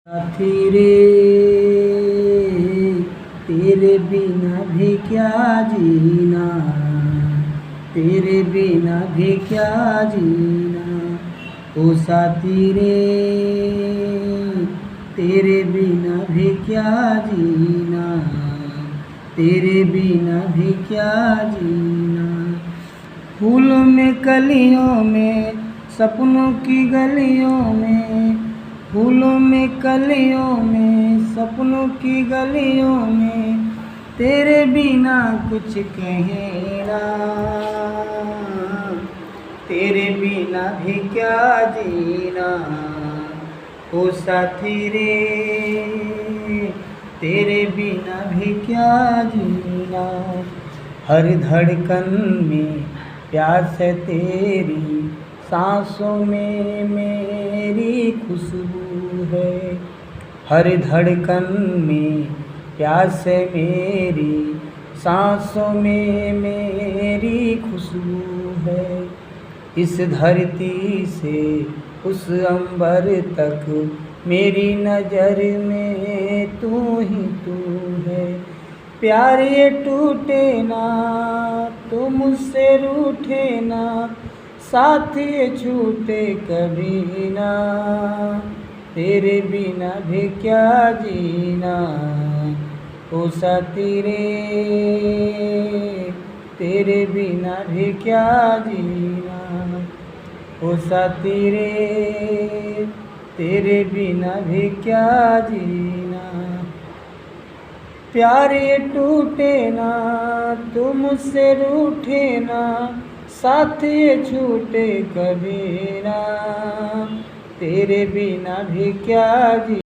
साथी रे तेरे बिना भी क्या जीना, तेरे बिना भी क्या जीना। ओ साथी रे तेरे बिना भी क्या जीना, तेरे बिना भी क्या जीना। फूलों में कलियों में सपनों की गलियों में, फूलों में कलियों में सपनों की गलियों में, तेरे बिना कुछ कहे ना, तेरे बिना भी क्या जीना। ओ साथी रे तेरे बिना भी क्या जीना। हर धड़कन में प्यास है तेरी, सांसों में मेरी खुशबू है। हर धड़कन में प्यास है मेरी, सांसों में मेरी खुशबू है। इस धरती से उस अंबर तक मेरी नज़र में तू ही तू है। प्यार ये टूटे ना तो मुझसे रूठे ना, साथ ये छूटे कभी ना, तेरे बिना भी क्या जीना। ओ साथी रे तेरे बिना भी क्या जीना। ओ साथी रे तेरे बिना भी क्या जीना। प्यार ये टूटे ना तो मुझसे रूठे ना, साथ ये छूटे कभी ना, तेरे बिना भी क्या जी।